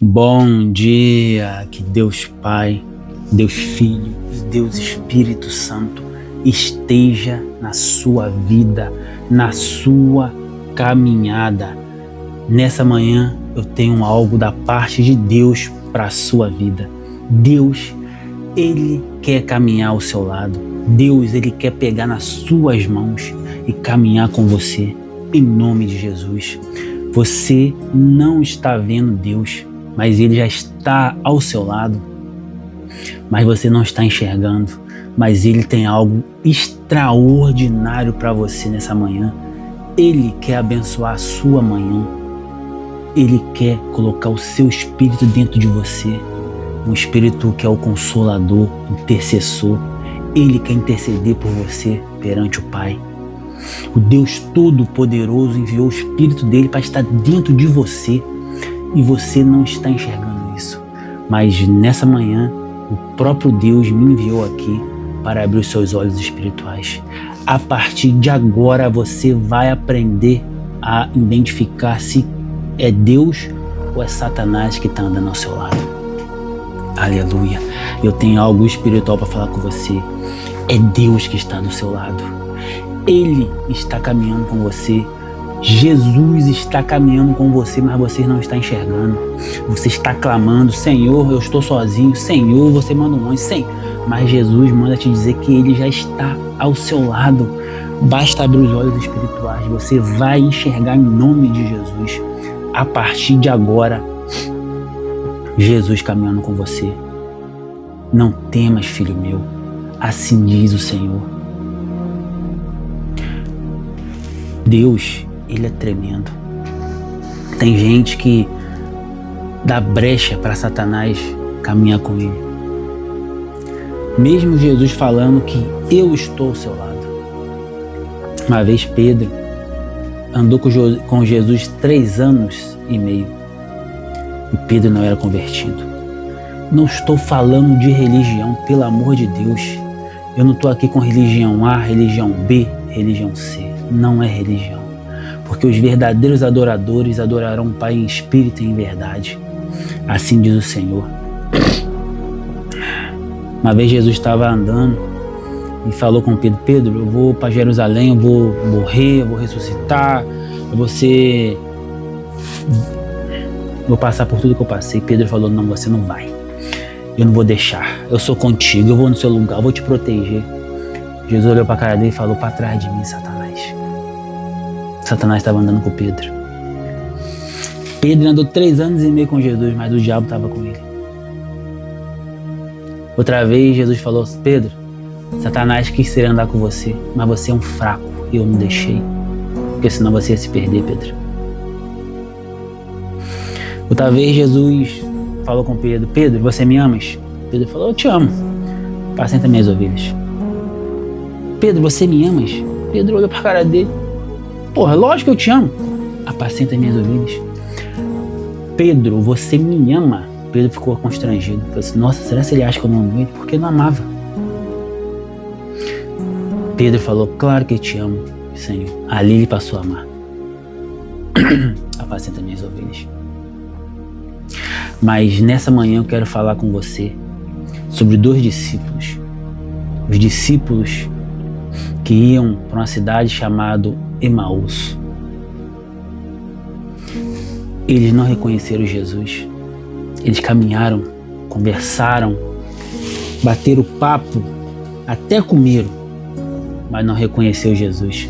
Bom dia, que Deus Pai, Deus Filho e Deus Espírito Santo esteja na sua vida, na sua caminhada. Nessa manhã eu tenho algo da parte de Deus para a sua vida. Deus, Ele quer caminhar ao seu lado. Deus, Ele quer pegar nas suas mãos e caminhar com você, em nome de Jesus. Você não está vendo Deus, mas Ele já está ao seu lado, mas você não está enxergando, mas Ele tem algo extraordinário para você nessa manhã. Ele quer abençoar a sua manhã, Ele quer colocar o seu espírito dentro de você, um espírito que é o consolador, intercessor. Ele quer interceder por você perante o Pai. O Deus Todo-Poderoso enviou o Espírito dele para estar dentro de você e você não está enxergando isso. Mas nessa manhã, o próprio Deus me enviou aqui para abrir os seus olhos espirituais. A partir de agora, você vai aprender a identificar se é Deus ou é Satanás que está andando ao seu lado. Aleluia! Eu tenho algo espiritual para falar com você. É Deus que está do seu lado. Ele está caminhando com você. Jesus está caminhando com você, mas você não está enxergando. Você está clamando: Senhor, eu estou sozinho. Senhor, você manda um anjo. Senhor. Mas Jesus manda te dizer que Ele já está ao seu lado. Basta abrir os olhos espirituais. Você vai enxergar em nome de Jesus. A partir de agora, Jesus caminhando com você. Não temas, filho meu. Assim diz o Senhor. Deus, Ele é tremendo. Tem gente que dá brecha para Satanás caminhar com ele. Mesmo Jesus falando que eu estou ao seu lado. Uma vez Pedro andou com Jesus 3 anos e meio. E Pedro não era convertido. Não estou falando de religião, pelo amor de Deus. Eu não estou aqui com religião A, religião B, religião C. Não é religião, porque os verdadeiros adoradores adorarão o Pai em espírito e em verdade. Assim diz o Senhor. Uma vez Jesus estava andando e falou com Pedro: Pedro, eu vou para Jerusalém, eu vou morrer, eu vou ressuscitar, vou passar por tudo que eu passei. Pedro falou: não, você não vai. Eu não vou deixar. Eu sou contigo, eu vou no seu lugar, eu vou te proteger. Jesus olhou para a cara dele e falou: para trás de mim, Satanás. Satanás estava andando com Pedro. Pedro andou 3 anos e meio com Jesus, mas o diabo estava com ele. Outra vez Jesus falou: Pedro, Satanás quis ser andar com você, mas você é um fraco e eu não deixei, porque senão você ia se perder, Pedro. Outra vez Jesus falou com Pedro: Pedro, você me amas? Pedro falou: eu te amo, apacenta minhas ovelhas. Pedro, você me amas? Pedro olhou para a cara dele: porra, lógico que eu te amo, apacenta minhas ovelhas. Pedro, você me ama? Pedro ficou constrangido. Falou assim: nossa, será que ele acha que eu não amo ele? Porque eu não amava. Pedro falou: claro que eu te amo, Senhor. Ali ele passou a amar. Apacenta minhas ovelhas. Mas nessa manhã eu quero falar com você sobre 2 discípulos. Os discípulos que iam para uma cidade chamada Emaús. Eles não reconheceram Jesus. Eles caminharam, conversaram, bateram papo, até comeram, mas não reconheceu Jesus.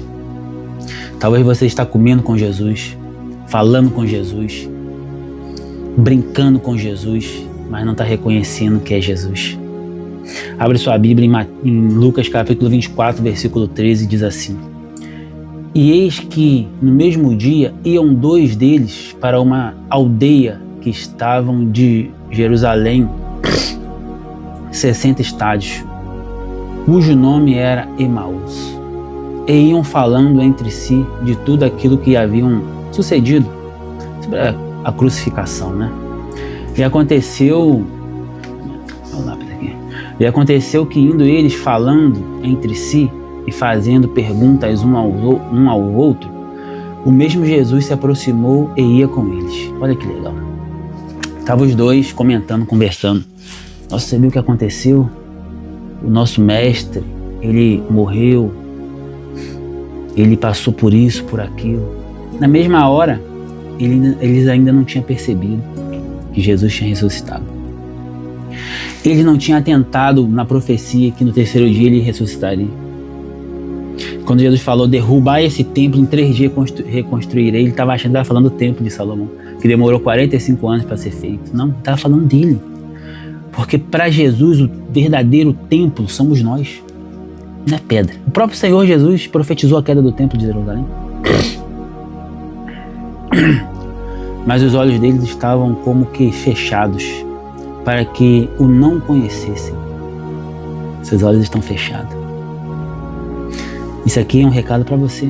Talvez você está comendo com Jesus, falando com Jesus, brincando com Jesus, mas não está reconhecendo que é Jesus. Abre sua Bíblia em Lucas capítulo 24, versículo 13, diz assim: e eis que no mesmo dia iam 2 deles para uma aldeia que estavam de Jerusalém 60 estádios, cujo nome era Emaús, e iam falando entre si de tudo aquilo que haviam sucedido sobre a crucificação, né? E aconteceu que indo eles falando entre si e fazendo perguntas um ao outro, o mesmo Jesus se aproximou e ia com eles. Olha que legal. Estavam os dois comentando, conversando. Nossa, você viu o que aconteceu? O nosso mestre, ele morreu, ele passou por isso, por aquilo. Na mesma hora, eles ainda não tinham percebido que Jesus tinha ressuscitado. Eles não tinham atentado na profecia que no terceiro dia ele ressuscitaria. Quando Jesus falou, derrubar esse templo, em 3 dias reconstruirei, ele estava achando que estava falando do templo de Salomão, que demorou 45 anos para ser feito. Não, estava falando dele. Porque para Jesus o verdadeiro templo somos nós, não é pedra. O próprio Senhor Jesus profetizou a queda do templo de Jerusalém. Mas os olhos deles estavam como que fechados, para que o não conhecessem. Seus olhos estão fechados. Isso aqui é um recado para você.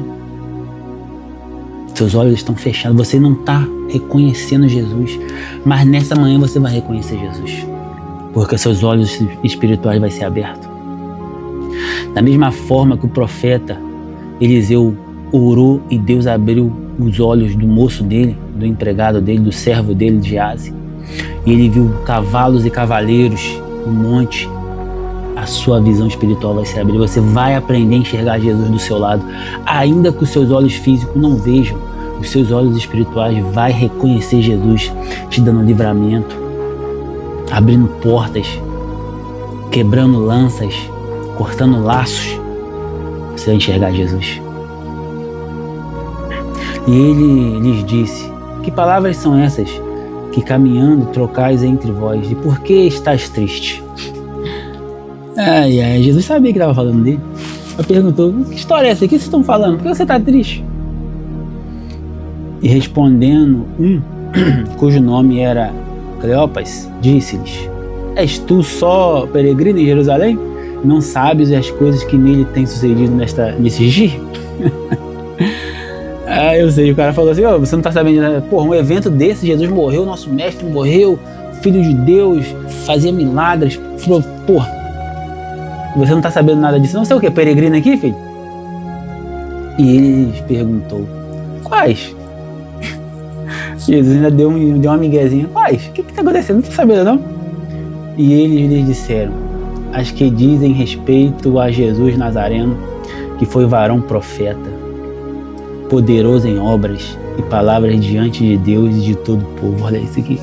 Seus olhos estão fechados, você não está reconhecendo Jesus, mas nessa manhã você vai reconhecer Jesus, porque seus olhos espirituais vão ser abertos. Da mesma forma que o profeta Eliseu orou e Deus abriu os olhos do moço dele, do empregado dele, do servo dele, de Geazi, e ele viu cavalos e cavaleiros no monte, a sua visão espiritual vai se abrir. Você vai aprender a enxergar Jesus do seu lado, ainda que os seus olhos físicos não vejam, os seus olhos espirituais vai reconhecer Jesus, te dando livramento, abrindo portas, quebrando lanças, cortando laços. Você vai enxergar Jesus. E ele lhes disse: que palavras são essas que caminhando trocais entre vós? E por que estás triste? Jesus sabia que estava falando dele. Ele perguntou: que história é essa? O que vocês estão falando? Por que você está triste? E respondendo cujo nome era Cleopas, disse-lhes: és tu só peregrino em Jerusalém? Não sabes as coisas que nele têm sucedido nesses dias? Eu sei, o cara falou assim: você não está sabendo, né? Porra, um evento desse, Jesus morreu, nosso mestre morreu, filho de Deus, fazia milagres. Porra, você não está sabendo nada disso? Não sei o que, peregrino aqui, filho? E ele lhes perguntou: quais? Jesus ainda deu uma miguezinha. Quais? O que está acontecendo? Não estou sabendo, não? E eles lhes disseram: as que dizem respeito a Jesus Nazareno, que foi varão profeta, poderoso em obras e palavras diante de Deus e de todo o povo. Olha isso aqui.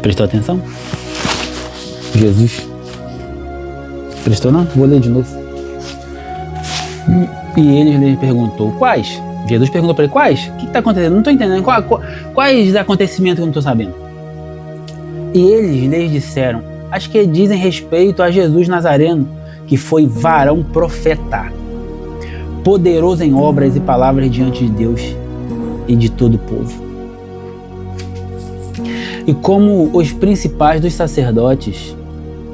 Prestou atenção? Jesus. Prestou não? Vou ler de novo. E ele lhe perguntou: quais? Jesus perguntou para ele: quais? O que está acontecendo? Não estou entendendo. Quais acontecimentos que eu não estou sabendo? E eles lhes disseram: as que dizem respeito a Jesus Nazareno, que foi varão profeta, poderoso em obras e palavras diante de Deus e de todo o povo. E como os principais dos sacerdotes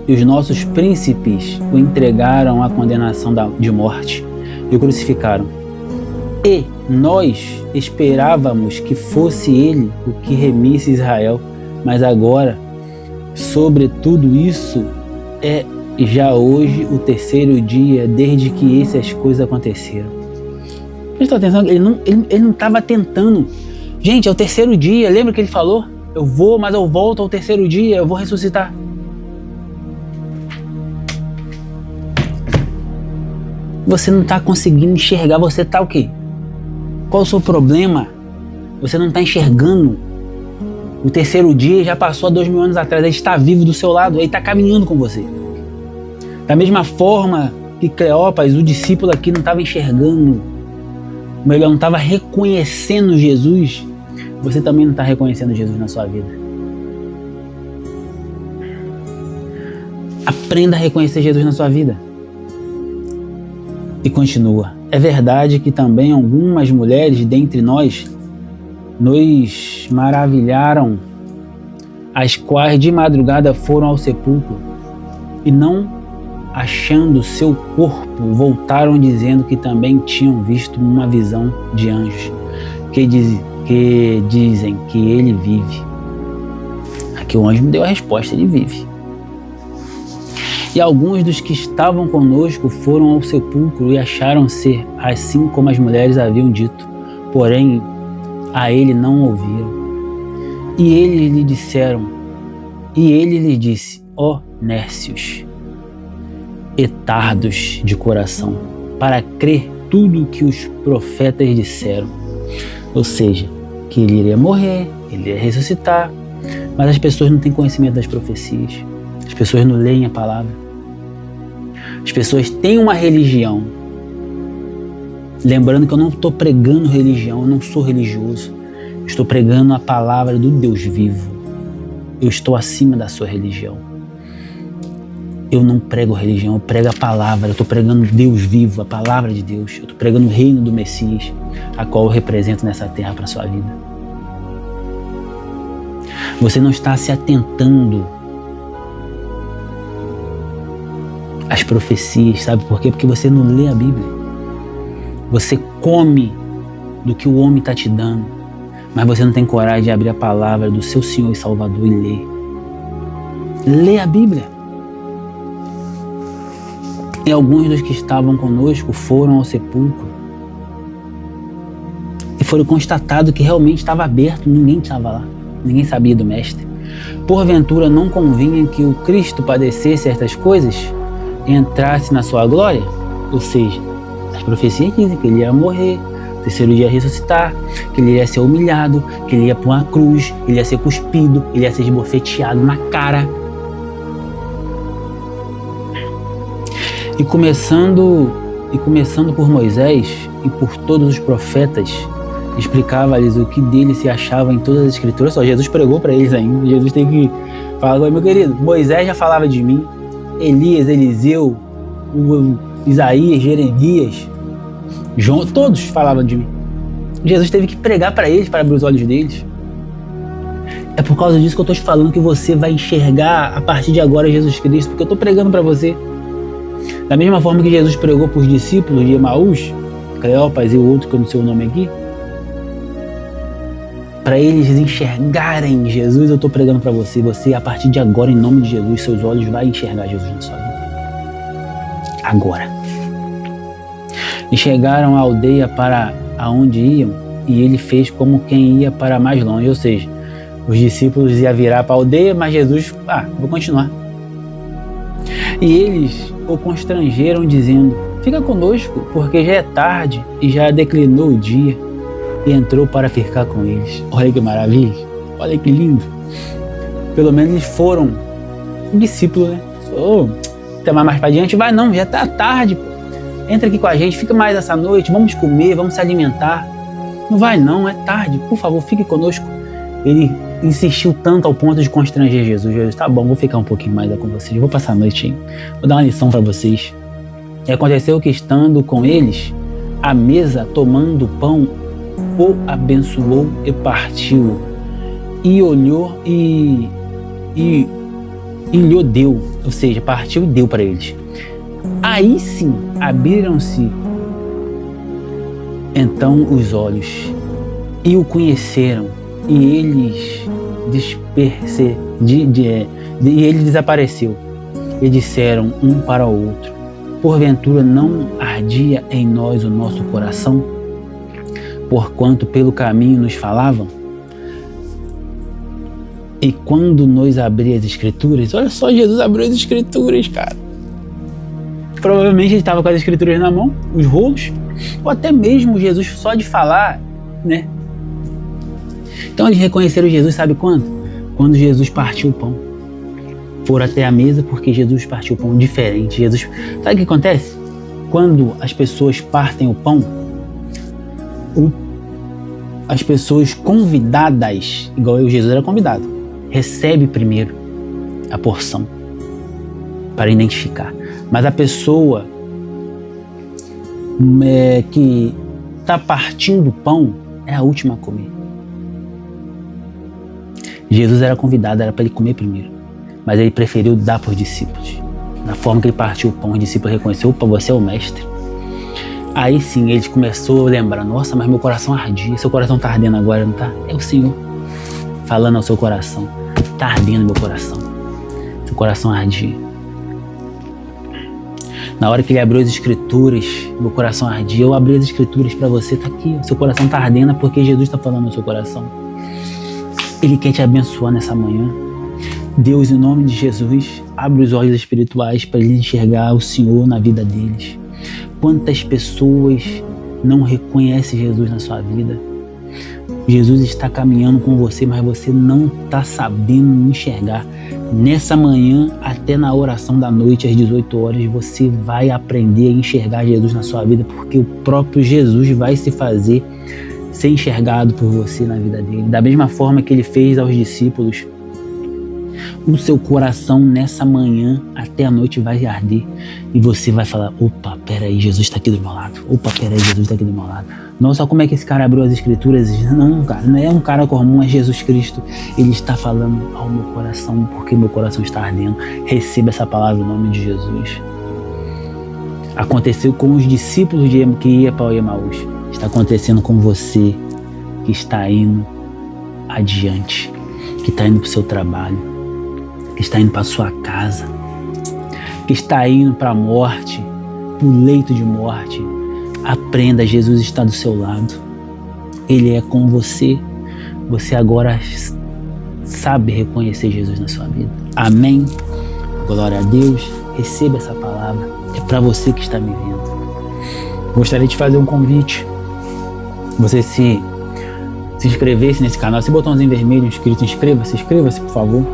e os nossos príncipes o entregaram à condenação de morte e o crucificaram. E nós esperávamos que fosse ele o que remisse Israel, mas agora, sobre tudo isso, é já hoje o terceiro dia desde que essas coisas aconteceram. Prestou atenção? Ele não estava tentando. Gente, é o terceiro dia. Lembra que ele falou? Eu vou, mas eu volto ao terceiro dia. Eu vou ressuscitar. Você não está conseguindo enxergar. Você está o quê? Qual o seu problema? Você não está enxergando. O terceiro dia já passou há 2000 anos atrás. Ele está vivo do seu lado. Ele está caminhando com você. Da mesma forma que Cleopas, o discípulo aqui, não estava enxergando, melhor, não estava reconhecendo Jesus, você também não está reconhecendo Jesus na sua vida. Aprenda a reconhecer Jesus na sua vida. E continua: é verdade que também algumas mulheres dentre nós nos maravilharam, as quais de madrugada foram ao sepulcro e não achando seu corpo, voltaram dizendo que também tinham visto uma visão de anjos, que dizem que ele vive. Aqui o anjo me deu a resposta: ele vive. E alguns dos que estavam conosco foram ao sepulcro e acharam ser assim como as mulheres haviam dito, porém a ele não ouviram. E eles lhe disseram, e ele lhe disse, ó nércios e tardos de coração, para crer tudo o que os profetas disseram. Ou seja, que ele iria morrer, ele iria ressuscitar, mas as pessoas não têm conhecimento das profecias, as pessoas não leem a palavra, as pessoas têm uma religião. Lembrando que eu não estou pregando religião, eu não sou religioso, eu estou pregando a palavra do Deus vivo. Eu estou acima da sua religião. Eu não prego religião, eu prego a palavra, eu estou pregando Deus vivo, a palavra de Deus, eu estou pregando o reino do Messias, a qual eu represento nessa terra para a sua vida. Você não está se atentando às profecias, sabe por quê? Porque você não lê a Bíblia. Você come do que o homem está te dando, mas você não tem coragem de abrir a palavra do seu Senhor e Salvador e ler. Lê a Bíblia. E alguns dos que estavam conosco foram ao sepulcro e foram constatado que realmente estava aberto, ninguém estava lá, ninguém sabia do Mestre. Porventura não convinha que o Cristo padecesse estas coisas e entrasse na sua glória? Ou seja, as profecias dizem que ele ia morrer, no terceiro dia ia ressuscitar, que ele ia ser humilhado, que ele ia pôr uma cruz, ele ia ser cuspido, ele ia ser esbofeteado na cara. E começando por Moisés e por todos os profetas, explicava-lhes o que dele se achava em todas as escrituras. Só Jesus pregou para eles ainda. Jesus tem que falar, meu querido, Moisés já falava de mim, Elias, Eliseu, Isaías, Jeremias, João, todos falavam de mim. Jesus teve que pregar para eles, para abrir os olhos deles. É por causa disso que eu estou te falando que você vai enxergar a partir de agora Jesus Cristo, porque eu estou pregando para você. Da mesma forma que Jesus pregou para os discípulos de Emaús, Cleopas e o outro que eu não sei o nome aqui, para eles enxergarem Jesus, eu estou pregando para você. Você, a partir de agora, em nome de Jesus, seus olhos vão enxergar Jesus na sua vida. Agora. E chegaram à aldeia para aonde iam, e ele fez como quem ia para mais longe. Ou seja, os discípulos iam virar para a aldeia, mas Jesus, vou continuar. E eles o constrangeram, dizendo, fica conosco, porque já é tarde e já declinou o dia. E entrou para ficar com eles. Olha que maravilha, olha que lindo. Pelo menos eles foram um discípulo, né? Até mais para adiante, vai não, já está tarde, pô. Entra aqui com a gente, fica mais essa noite, vamos comer, vamos se alimentar. Não vai não, é tarde, por favor, fique conosco. Ele insistiu tanto ao ponto de constranger Jesus. Jesus, tá bom, vou ficar um pouquinho mais com vocês, vou passar a noite aí, vou dar uma lição para vocês. E aconteceu que, estando com eles, à mesa, tomando o pão, o abençoou e partiu, e olhou e lhe deu, ou seja, partiu e deu para eles. Aí sim abriram-se então os olhos e o conheceram, e eles e ele desapareceu. E disseram um para o outro, porventura não ardia em nós o nosso coração, porquanto pelo caminho nos falavam? E quando nos abria as escrituras, olha só, Jesus abriu as escrituras, cara. Provavelmente ele estava com as escrituras na mão, os rolos, ou até mesmo Jesus só de falar, né? Então eles reconheceram Jesus, sabe quando? Quando Jesus partiu o pão. Foram até a mesa porque Jesus partiu o pão diferente. Jesus, sabe o que acontece? Quando as pessoas partem o pão, as pessoas convidadas, igual eu, Jesus era convidado, recebe primeiro a porção para identificar. Mas a pessoa que está partindo o pão é a última a comer. Jesus era convidado, era para ele comer primeiro, mas ele preferiu dar para os discípulos. Na forma que ele partiu o pão, os discípulos reconheceram, opa, você é o mestre. Aí sim, eles começaram a lembrar, nossa, mas meu coração ardia, seu coração está ardendo agora, não está? É o Senhor falando ao seu coração, está ardendo meu coração, seu coração ardia. Na hora que ele abriu as escrituras, meu coração ardia, eu abri as escrituras para você, está aqui, seu coração está ardendo porque Jesus está falando no seu coração. Ele quer te abençoar nessa manhã. Deus, em nome de Jesus, abre os olhos espirituais para eles enxergar o Senhor na vida deles. Quantas pessoas não reconhecem Jesus na sua vida? Jesus está caminhando com você, mas você não está sabendo enxergar. Nessa manhã, até na oração da noite, às 18 horas, você vai aprender a enxergar Jesus na sua vida, porque o próprio Jesus vai se fazer ser enxergado por você na vida dele. Da mesma forma que ele fez aos discípulos, o seu coração nessa manhã até a noite vai arder e você vai falar: opa, peraí, Jesus está aqui do meu lado. Opa, peraí, Jesus está aqui do meu lado. Nossa, como é que esse cara abriu as escrituras? Não, cara, não é um cara comum, é Jesus Cristo. Ele está falando ao meu coração, porque meu coração está ardendo. Receba essa palavra em nome de Jesus. Aconteceu com os discípulos que iam para o Emaús. Está acontecendo com você que está indo adiante, que está indo para o seu trabalho, que está indo para a sua casa, que está indo para a morte, para o leito de morte. Aprenda, Jesus está do seu lado. Ele é com você. Você agora sabe reconhecer Jesus na sua vida. Amém? Glória a Deus. Receba essa palavra. É para você que está me vendo. Gostaria de fazer um convite. Você se inscrevesse nesse canal. Esse botãozinho vermelho inscrito, inscreva-se, por favor.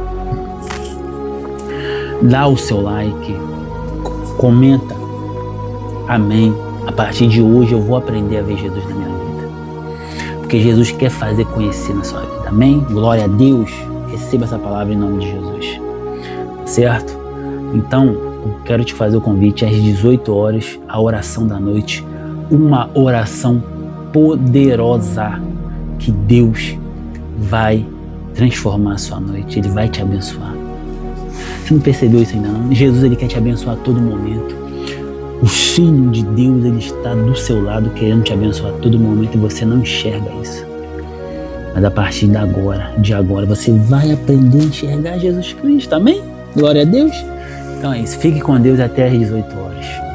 Dá o seu like. Comenta. Amém. A partir de hoje eu vou aprender a ver Jesus na minha vida. Porque Jesus quer fazer conhecer na sua vida. Amém? Glória a Deus. Receba essa palavra em nome de Jesus. Certo? Então, eu quero te fazer o convite às 18 horas, a oração da noite. Uma oração poderosa que Deus vai transformar a sua noite. Ele vai te abençoar. Você não percebeu isso ainda não? Jesus, ele quer te abençoar a todo momento. O Filho de Deus, ele está do seu lado querendo te abençoar a todo momento e você não enxerga isso. Mas a partir de agora, você vai aprender a enxergar Jesus Cristo, amém? Glória a Deus. Então é isso, fique com Deus até às 18 horas.